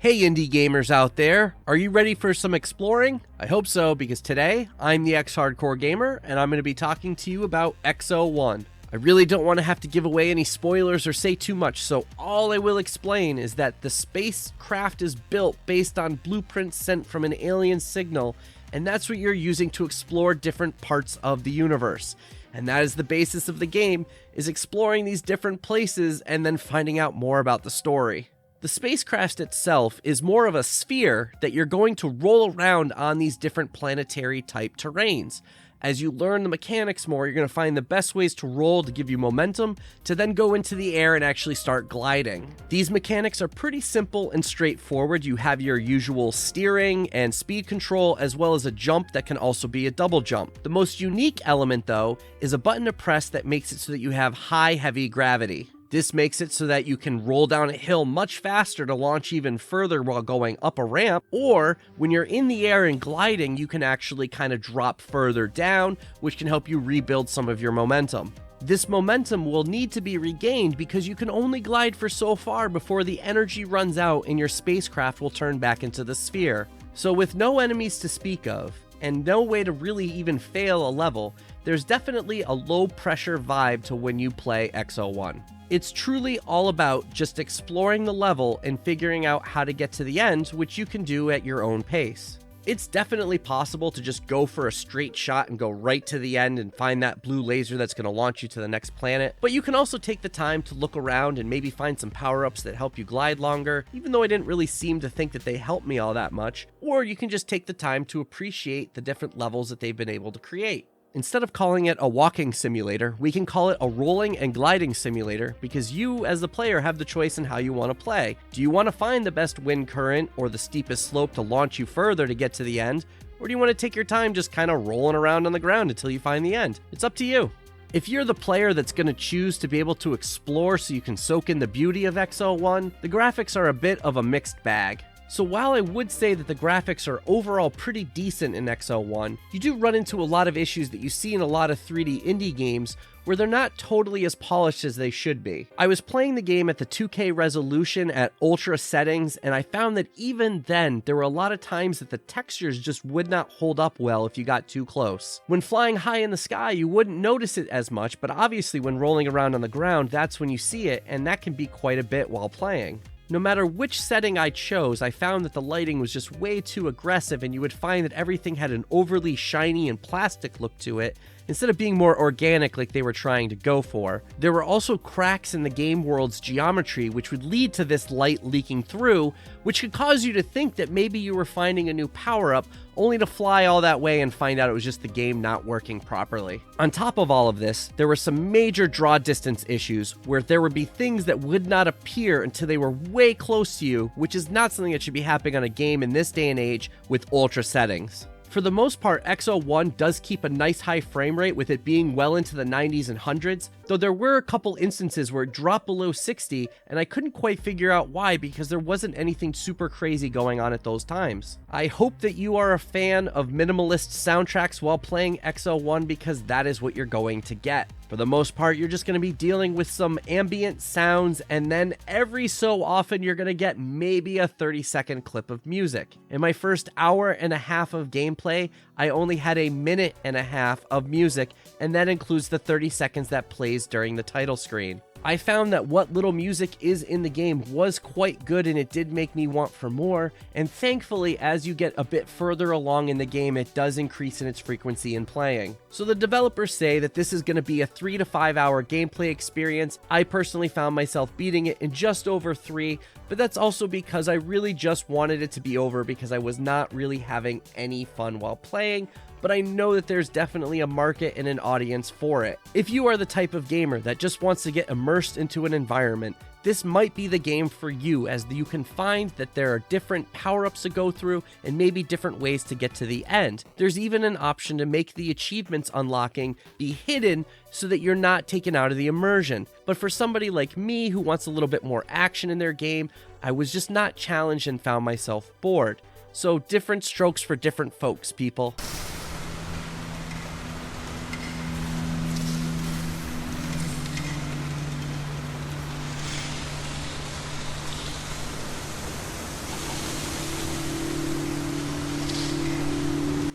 Hey indie gamers out there, are you ready for some exploring? I hope so, because today I'm the ExHardcore Gamer and I'm going to be talking to you about Exo One. I really don't want to have to give away any spoilers or say too much, so all I will explain is that the spacecraft is built based on blueprints sent from an alien signal, and that's what you're using to explore different parts of the universe. And that is the basis of the game, is exploring these different places and then finding out more about the story. The spacecraft itself is more of a sphere that you're going to roll around on these different planetary type terrains. As you learn the mechanics more, you're going to find the best ways to roll to give you momentum, to then go into the air and actually start gliding. These mechanics are pretty simple and straightforward. You have your usual steering and speed control, as well as a jump that can also be a double jump. The most unique element, though, is a button to press that makes it so that you have high, heavy gravity. This makes it so that you can roll down a hill much faster to launch even further while going up a ramp, or when you're in the air and gliding, you can actually kind of drop further down, which can help you rebuild some of your momentum. This momentum will need to be regained because you can only glide for so far before the energy runs out and your spacecraft will turn back into the sphere. So with no enemies to speak of, and no way to really even fail a level, there's definitely a low pressure vibe to when you play Exo One. It's truly all about just exploring the level and figuring out how to get to the end, which you can do at your own pace. It's definitely possible to just go for a straight shot and go right to the end and find that blue laser that's going to launch you to the next planet, but you can also take the time to look around and maybe find some power-ups that help you glide longer, even though I didn't really seem to think that they helped me all that much, or you can just take the time to appreciate the different levels that they've been able to create. Instead of calling it a walking simulator, we can call it a rolling and gliding simulator because you, as the player, have the choice in how you want to play. Do you want to find the best wind current or the steepest slope to launch you further to get to the end? Or do you want to take your time just kind of rolling around on the ground until you find the end? It's up to you. If you're the player that's going to choose to be able to explore so you can soak in the beauty of Exo One, the graphics are a bit of a mixed bag. So while I would say that the graphics are overall pretty decent in Exo One, you do run into a lot of issues that you see in a lot of 3D indie games where they're not totally as polished as they should be. I was playing the game at the 2K resolution at ultra settings, and I found that even then, there were a lot of times that the textures just would not hold up well if you got too close. When flying high in the sky, you wouldn't notice it as much, but obviously when rolling around on the ground, that's when you see it, and that can be quite a bit while playing. No matter which setting I chose, I found that the lighting was just way too aggressive, and you would find that everything had an overly shiny and plastic look to it, instead of being more organic like they were trying to go for. There were also cracks in the game world's geometry, which would lead to this light leaking through, which could cause you to think that maybe you were finding a new power-up, only to fly all that way and find out it was just the game not working properly. On top of all of this, there were some major draw distance issues where there would be things that would not appear until they were way close to you, which is not something that should be happening on a game in this day and age with ultra settings. For the most part, Exo One does keep a nice high frame rate with it being well into the 90s and 100s, though there were a couple instances where it dropped below 60, and I couldn't quite figure out why because there wasn't anything super crazy going on at those times. I hope that you are a fan of minimalist soundtracks while playing Exo One because that is what you're going to get. For the most part, you're just going to be dealing with some ambient sounds, and then every so often you're going to get maybe a 30-second clip of music. In my first hour and a half of gameplay, I only had a minute and a half of music, and that includes the 30 seconds that plays during the title screen. I found that what little music is in the game was quite good, and it did make me want for more, and thankfully as you get a bit further along in the game, it does increase in its frequency in playing. So the developers say that this is going to be a 3 to 5 hour gameplay experience. I personally found myself beating it in just over 3, but that's also because I really just wanted it to be over because I was not really having any fun while playing, but I know that there's definitely a market and an audience for it. If you are the type of gamer that just wants to get immersed into an environment, this might be the game for you, as you can find that there are different power-ups to go through and maybe different ways to get to the end. There's even an option to make the achievements unlocking be hidden so that you're not taken out of the immersion. But for somebody like me who wants a little bit more action in their game, I was just not challenged and found myself bored. So different strokes for different folks, people.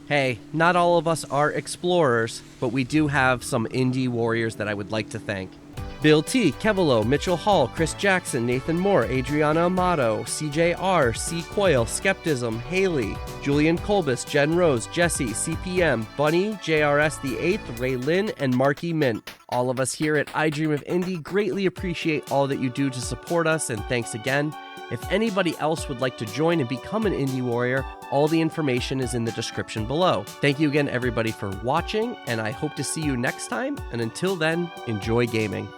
Hey, not all of us are explorers, but we do have some indie warriors that I would like to thank. Bill T, Kevilo, Mitchell Hall, Chris Jackson, Nathan Moore, Adriana Amato, CJR, C Coil, Skeptism, Haley, Julian Colbus, Jen Rose, Jesse, CPM, Bunny, JRS the 8th, Ray Lynn, and Marky Mint. All of us here at I Dream of Indie greatly appreciate all that you do to support us, and thanks again. If anybody else would like to join and become an indie warrior, all the information is in the description below. Thank you again, everybody, for watching, and I hope to see you next time. And until then, enjoy gaming.